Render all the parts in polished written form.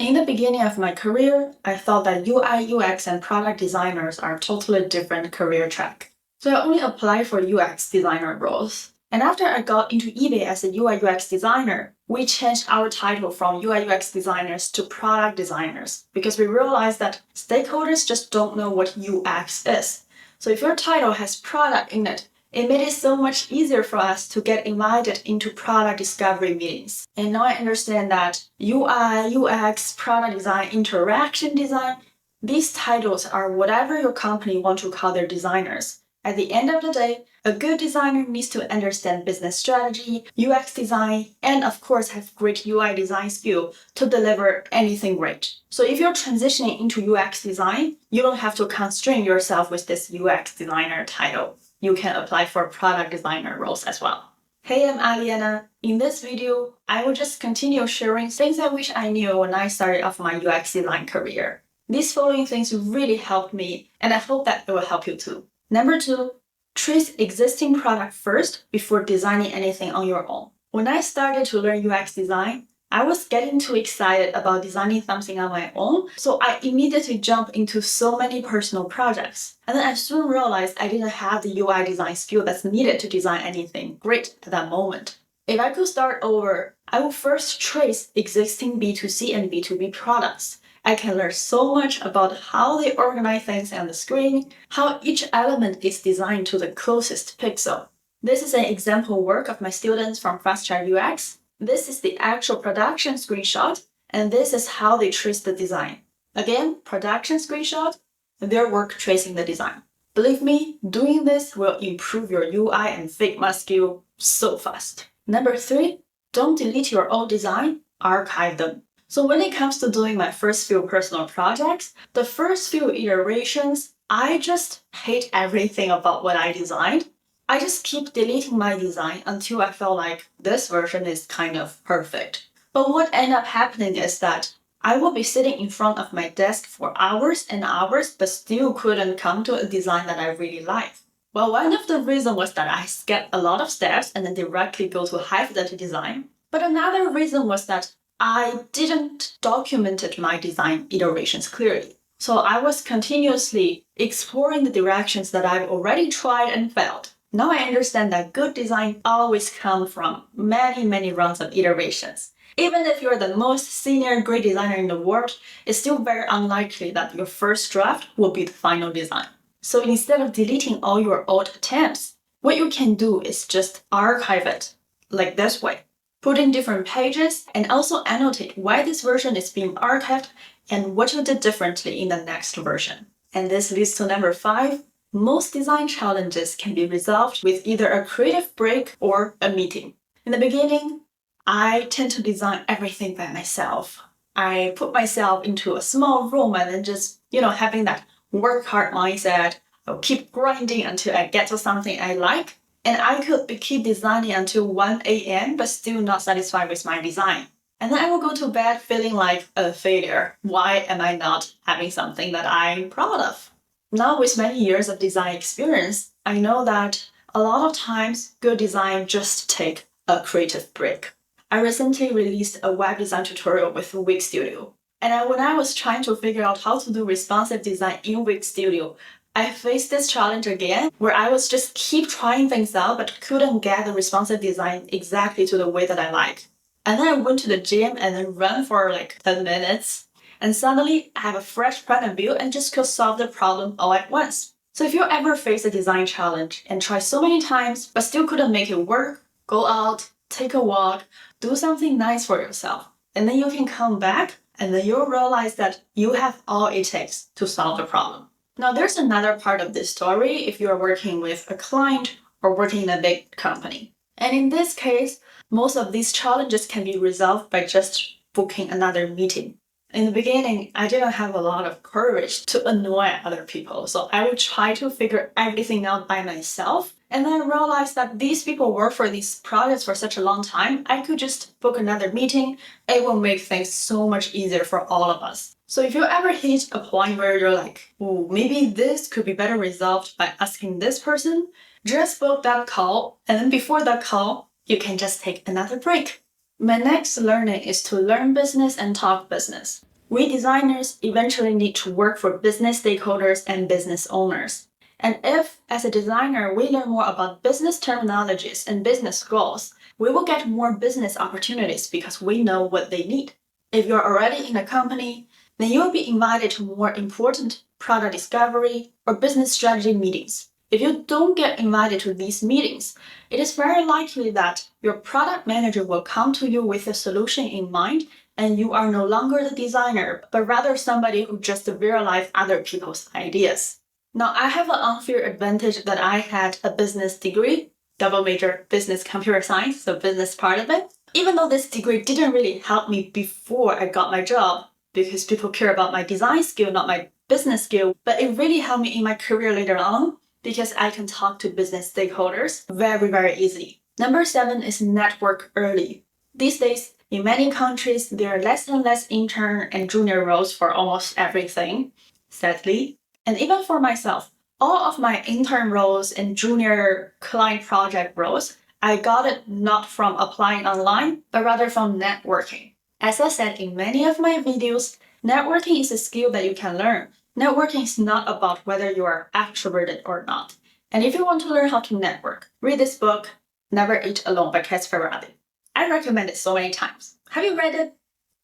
In the beginning of my career, I thought that UI, UX, and product designers are totally different career track. So I only applied for UX designer roles. And after I got into eBay as a UI, UX designer, we changed our title from UI, UX designers to product designers because we realized that stakeholders just don't know what UX is. So if your title has product in it, it made it so much easier for us to get invited into product discovery meetings. And now I understand that UI, UX, product design, interaction design, these titles are whatever your company wants to call their designers. At the end of the day, a good designer needs to understand business strategy, UX design, and of course have great UI design skill to deliver anything great. So if you're transitioning into UX design, you don't have to constrain yourself with this UX designer title. You can apply for product designer roles as well. Hey, I'm Aliana. In this video, I will just continue sharing things I wish I knew when I started off my UX design career. These following things really helped me, and I hope that it will help you too. Number 2, trace existing product first before designing anything on your own. When I started to learn UX design, I was getting too excited about designing something on my own, so I immediately jumped into so many personal projects. And then I soon realized I didn't have the UI design skill that's needed to design anything great at that moment. If I could start over, I would first trace existing B2C and B2B products. I can learn so much about how they organize things on the screen, how each element is designed to the closest pixel. This is an example work of my students from Fast Track UX. This is the actual production screenshot, and this is how they trace the design. Again, production screenshot, their work tracing the design. Believe me, doing this will improve your UI and Figma skill so fast. Number 3, don't delete your old design, archive them. So when it comes to doing my first few personal projects, the first few iterations, I just hate everything about what I designed. I just keep deleting my design until I felt like this version is kind of perfect. But what ended up happening is that I will be sitting in front of my desk for hours and hours, but still couldn't come to a design that I really like. Well, one of the reasons was that I skipped a lot of steps and then directly go to high-fidelity design. But another reason was that I didn't document my design iterations clearly. So I was continuously exploring the directions that I've already tried and failed. Now I understand that good design always comes from many rounds of iterations. Even if you're the most senior great designer in the world, it's still very unlikely that your first draft will be the final design. So instead of deleting all your old attempts, what you can do is just archive it, like this way. Put in different pages and also annotate why this version is being archived and what you did differently in the next version. And this leads to number 5. Most design challenges can be resolved with either a creative break or a meeting. In the beginning, I tend to design everything by myself. I put myself into a small room and then just, having that work hard mindset. I'll keep grinding until I get to something I like. And I could keep designing until 1 a.m. but still not satisfied with my design. And then I will go to bed feeling like a failure. Why am I not having something that I'm proud of? Now with many years of design experience, I know that a lot of times good design just take a creative break. I recently released a web design tutorial with Wix Studio. And when I was trying to figure out how to do responsive design in Wix Studio, I faced this challenge again where I was just keep trying things out but couldn't get the responsive design exactly to the way that I like. And then I went to the gym and then ran for like 10 minutes. And suddenly I have a fresh point of view and just could solve the problem all at once. So if you ever face a design challenge and try so many times but still couldn't make it work, go out, take a walk, do something nice for yourself. And then you can come back and then you'll realize that you have all it takes to solve the problem. Now there's another part of this story if you're working with a client or working in a big company. And in this case, most of these challenges can be resolved by just booking another meeting. In the beginning, I didn't have a lot of courage to annoy other people, so I would try to figure everything out by myself. And then I realized that these people work for these projects for such a long time, I could just book another meeting. It will make things so much easier for all of us. So if you ever hit a point where you're like, oh, maybe this could be better resolved by asking this person, just book that call. And then before that call, you can just take another break. My next learning is to learn business and talk business. We designers eventually need to work for business stakeholders and business owners. And if, as a designer, we learn more about business terminologies and business goals, we will get more business opportunities because we know what they need. If you're already in a company, then you will be invited to more important product discovery or business strategy meetings. If you don't get invited to these meetings, it is very likely that your product manager will come to you with a solution in mind, and you are no longer the designer, but rather somebody who just realized other people's ideas. Now, I have an unfair advantage that I had a business degree, double major business computer science, so business part of it. Even though this degree didn't really help me before I got my job, because people care about my design skill, not my business skill, but it really helped me in my career later on because I can talk to business stakeholders very, very easily. Number 7 is network early. These days, in many countries, there are less and less intern and junior roles for almost everything, sadly. And even for myself, all of my intern roles and junior client project roles, I got it not from applying online, but rather from networking. As I said in many of my videos, networking is a skill that you can learn. Networking is not about whether you are extroverted or not. And if you want to learn how to network, read this book, Never Eat Alone by Kes Ferrari. I recommend it so many times. Have you read it?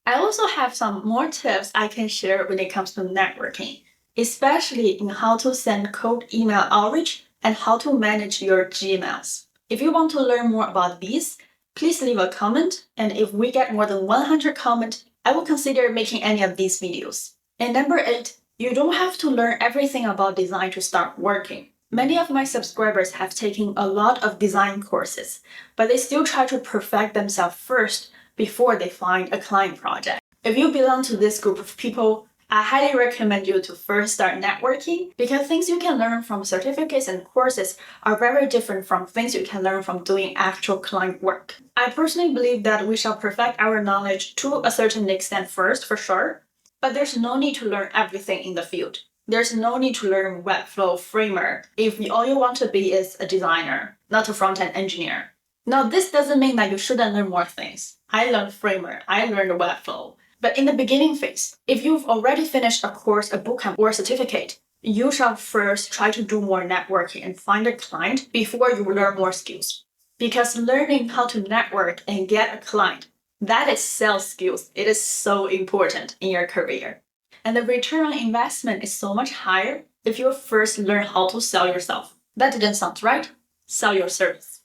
I also have some more tips I can share when it comes to networking, especially in how to send cold email outreach and how to manage your Gmails. If you want to learn more about these, please leave a comment, and if we get more than 100 comments, I will consider making any of these videos. And number 8, you don't have to learn everything about design to start working. Many of my subscribers have taken a lot of design courses, but they still try to perfect themselves first before they find a client project. If you belong to this group of people, I highly recommend you to first start networking because things you can learn from certificates and courses are very different from things you can learn from doing actual client work. I personally believe that we shall perfect our knowledge to a certain extent first, for sure, but there's no need to learn everything in the field. There's no need to learn Webflow framework if all you want to be is a designer, not a front-end engineer. Now, this doesn't mean that you shouldn't learn more things. I learned framework, I learned Webflow. But in the beginning phase, if you've already finished a course, a bootcamp, or a certificate, you shall first try to do more networking and find a client before you learn more skills. Because learning how to network and get a client, that is sales skills. It is so important in your career. And the return on investment is so much higher if you first learn how to sell yourself. That didn't sound right. Sell your service.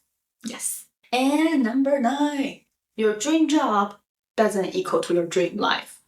Yes. And number 9, your dream job doesn't equal to your dream life.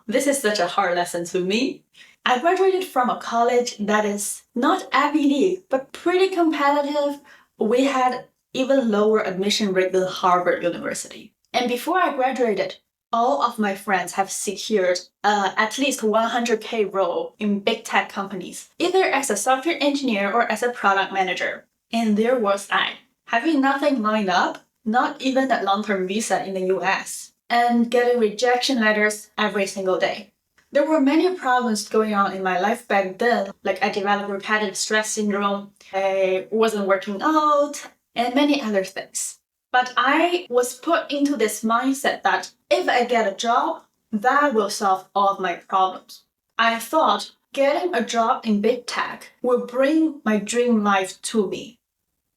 This is such a hard lesson to me. I graduated from a college that is not Ivy League, but pretty competitive. We had even lower admission rate than Harvard University. And before I graduated, all of my friends have secured at least 100K role in big tech companies, either as a software engineer or as a product manager. And there was I, having nothing lined up, not even a long-term visa in the US, and getting rejection letters every single day. There were many problems going on in my life back then, like I developed repetitive stress syndrome, I wasn't working out, and many other things. But I was put into this mindset that if I get a job, that will solve all of my problems. I thought getting a job in big tech will bring my dream life to me.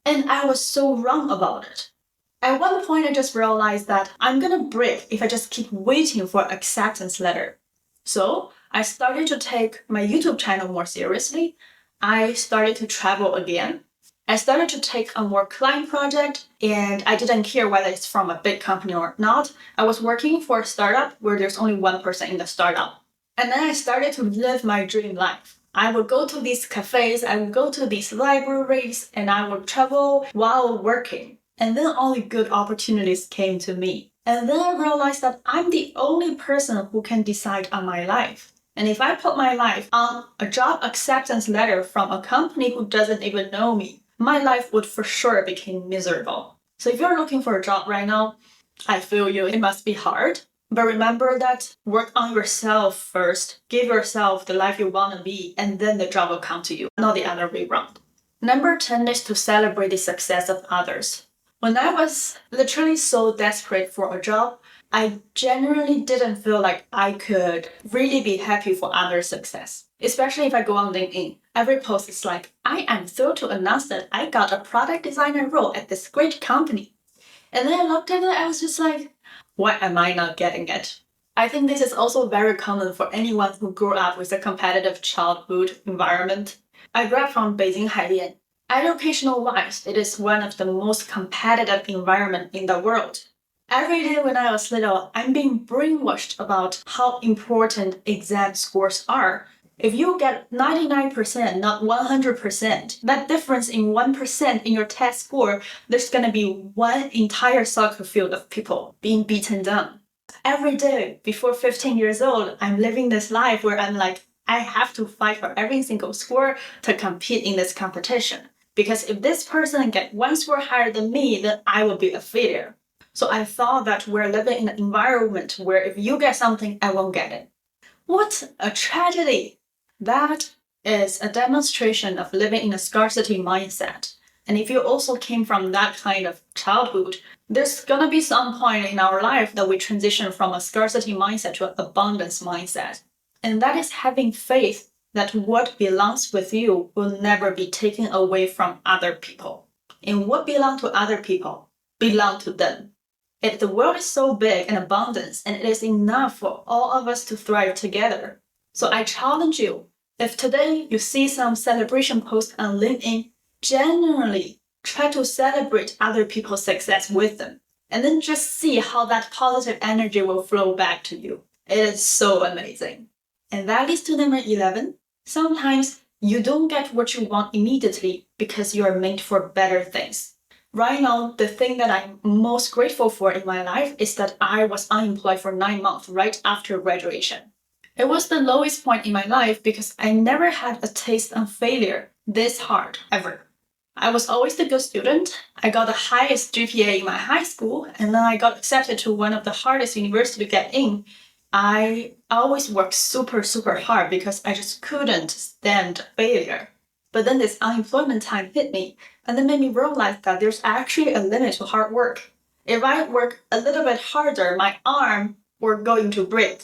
And I was so wrong about it. At one point, I just realized that I'm gonna break if I just keep waiting for an acceptance letter. So I started to take my YouTube channel more seriously. I started to travel again. I started to take a more client project, and I didn't care whether it's from a big company or not. I was working for a startup where there's only one person in the startup. And then I started to live my dream life. I would go to these cafes, I would go to these libraries, and I would travel while working. And then all the good opportunities came to me. And then I realized that I'm the only person who can decide on my life. And if I put my life on a job acceptance letter from a company who doesn't even know me, my life would for sure become miserable. So if you're looking for a job right now, I feel you, it must be hard. But remember that work on yourself first, give yourself the life you want to be, and then the job will come to you, not the other way around. Number 10 is to celebrate the success of others. When I was literally so desperate for a job, I genuinely didn't feel like I could really be happy for others' success. Especially if I go on LinkedIn. Every post is like, I am thrilled to announce that I got a product designer role at this great company. And then I looked at it, I was just like, why am I not getting it? I think this is also very common for anyone who grew up with a competitive childhood environment. I grew up from Beijing Haidian. Educational-wise, it is one of the most competitive environment in the world. Every day when I was little, I'm being brainwashed about how important exam scores are. If you get 99%, not 100%, that difference in 1% in your test score, there's gonna be one entire soccer field of people being beaten down. Every day before 15 years old, I'm living this life where I'm like, I have to fight for every single score to compete in this competition. Because if this person gets one score higher than me, then I will be a failure. So I thought that we're living in an environment where if you get something, I won't get it. What a tragedy! That is a demonstration of living in a scarcity mindset. And if you also came from that kind of childhood, there's gonna be some point in our life that we transition from a scarcity mindset to an abundance mindset. And that is having faith that what belongs with you will never be taken away from other people. And what belongs to other people belong to them. If the world is so big and abundant, and it is enough for all of us to thrive together. So I challenge you, if today you see some celebration posts on LinkedIn, genuinely try to celebrate other people's success with them. And then just see how that positive energy will flow back to you. It is so amazing. And that leads to number 11. Sometimes you don't get what you want immediately because you are made for better things. Right now, the thing that I'm most grateful for in my life is that I was unemployed for 9 months right after graduation. It was the lowest point in my life because I never had a taste of failure this hard ever. I was always the good student. I got the highest GPA in my high school, and then I got accepted to one of the hardest universities to get in. I always worked super hard because I just couldn't stand failure. But then this unemployment time hit me, and then made me realize that there's actually a limit to hard work. If I work a little bit harder, my arm were going to break.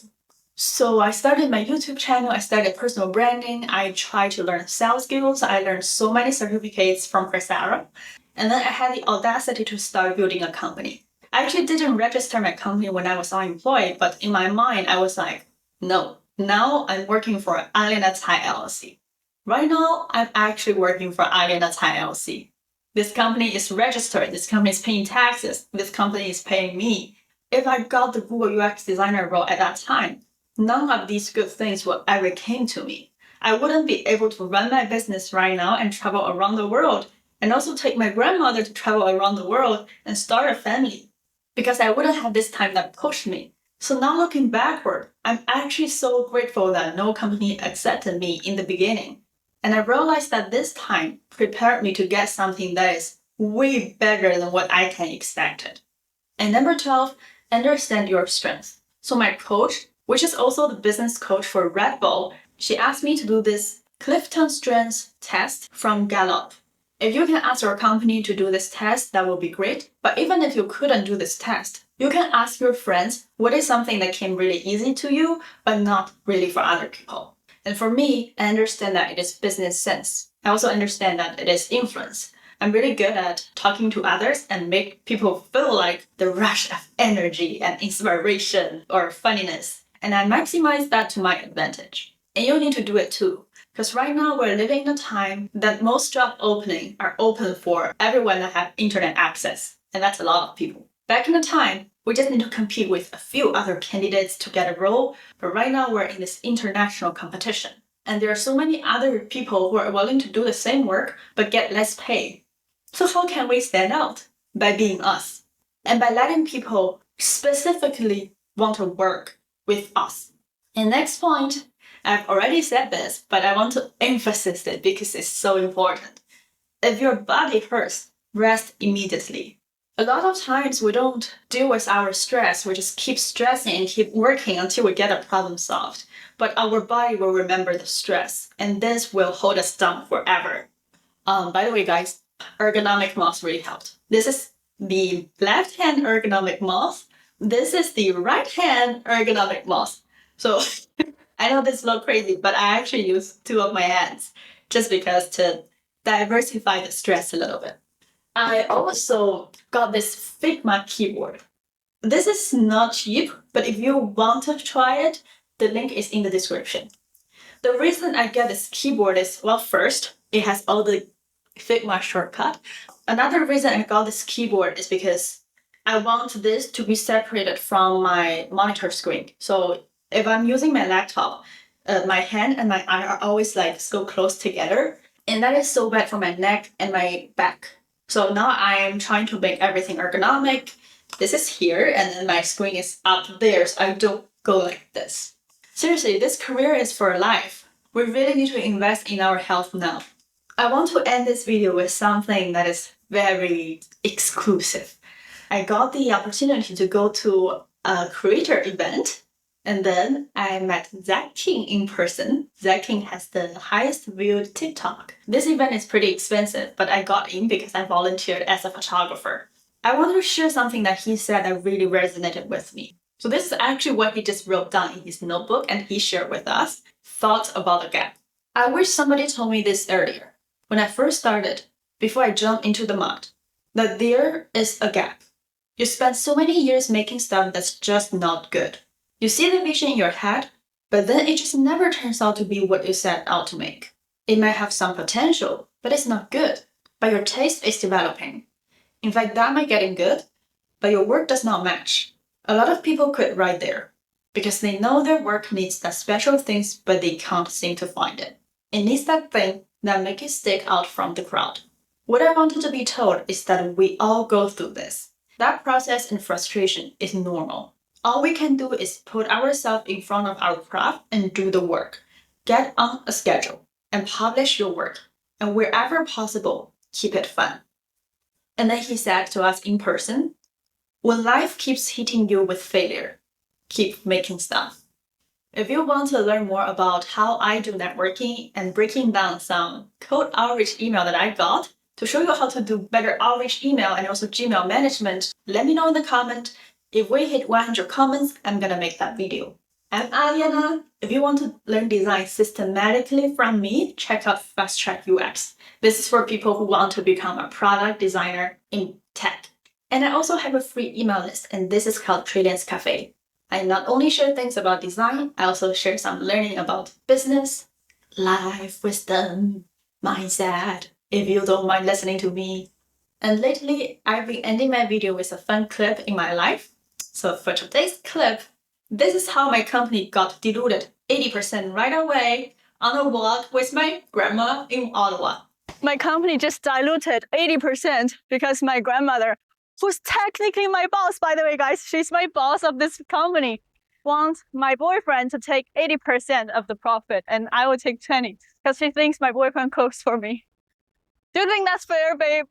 So I started my YouTube channel, I started personal branding, I tried to learn sales skills, I learned so many certificates from Coursera, and then I had the audacity to start building a company. I actually didn't register my company when I was unemployed, but in my mind, I was like, no, now I'm working for Aliena Cai LLC. Right now, I'm actually working for Aliena Cai LLC. This company is registered, this company is paying taxes, this company is paying me. If I got the Google UX designer role at that time, none of these good things would ever came to me. I wouldn't be able to run my business right now and travel around the world, and also take my grandmother to travel around the world and start a family, because I wouldn't have this time that pushed me. So now looking backward, I'm actually so grateful that no company accepted me in the beginning. And I realized that this time prepared me to get something that is way better than what I can expected. And number 12, understand your strengths. So my coach, which is also the business coach for Red Bull, she asked me to do this Clifton Strengths test from Gallup. If you can ask your company to do this test, that will be great. But even if you couldn't do this test, you can ask your friends what is something that came really easy to you, but not really for other people. And for me, I understand that it is business sense. I also understand that it is influence. I'm really good at talking to others and make people feel like the rush of energy and inspiration or funniness. And I maximize that to my advantage. And you need to do it too. Because right now we're living in a time that most job openings are open for everyone that have internet access. And that's a lot of people. Back in the time, we just need to compete with a few other candidates to get a role. But right now we're in this international competition. And there are so many other people who are willing to do the same work but get less pay. So how can we stand out? By being us. And by letting people specifically want to work with us. And next point, I've already said this, but I want to emphasize it because it's so important. If your body hurts, rest immediately. A lot of times we don't deal with our stress, we just keep stressing and keep working until we get a problem solved. But our body will remember the stress, and this will hold us down forever. By the way, guys, ergonomic mouse really helped. This is the left-hand ergonomic mouse This is the right hand ergonomic mouse. So I know this looks crazy, but I actually use two of my hands just because to diversify the stress a little bit. I also got this Figma keyboard. This is not cheap, but if you want to try it, the link is in the description. The reason I get this keyboard is, well, first, it has all the Figma shortcut. Another reason I got this keyboard is because I want this to be separated from my monitor screen. So if I'm using my laptop, my hand and my eye are always like so close together. And that is so bad for my neck and my back. So now I'm trying to make everything ergonomic. This is here, and then my screen is up there, so I don't go like this. Seriously, this career is for life. We really need to invest in our health now. I want to end this video with something that is very exclusive. I got the opportunity to go to a creator event, and then I met Zach King in person. Zach King has the highest viewed TikTok. This event is pretty expensive, but I got in because I volunteered as a photographer. I want to share something that he said that really resonated with me. So this is actually what he just wrote down in his notebook, and he shared with us thoughts about the gap. I wish somebody told me this earlier, when I first started, before I jumped into the mud, that there is a gap. You spend so many years making stuff that's just not good. You see the vision in your head, but then it just never turns out to be what you set out to make. It might have some potential, but it's not good. But your taste is developing. In fact, that might get good, but your work does not match. A lot of people quit right there because they know their work needs that special things, but they can't seem to find it. It needs that thing that makes it stick out from the crowd. What I wanted to be told is that we all go through this. That process and frustration is normal. All we can do is put ourselves in front of our craft and do the work. Get on a schedule and publish your work. And wherever possible, keep it fun. And then he said to us in person, when life keeps hitting you with failure, keep making stuff. If you want to learn more about how I do networking and breaking down some cold outreach email that I got to show you how to do better outreach email and also Gmail management, let me know in the comment. If we hit 100 comments, I'm gonna make that video. I'm Aliana. If you want to learn design systematically from me, check out Fast Track UX. This is for people who want to become a product designer in tech. And I also have a free email list, and this is called Trillions Cafe. I not only share things about design, I also share some learning about business, life, wisdom, mindset, if you don't mind listening to me. And lately, I've been ending my video with a fun clip in my life. So for today's clip, this is how my company got diluted 80% right away on a walk with my grandma in Ottawa. My company just diluted 80% because my grandmother, who's technically my boss, by the way, guys, she's my boss of this company, wants my boyfriend to take 80% of the profit and I will take 20 because she thinks my boyfriend cooks for me. Do you think that's fair, babe?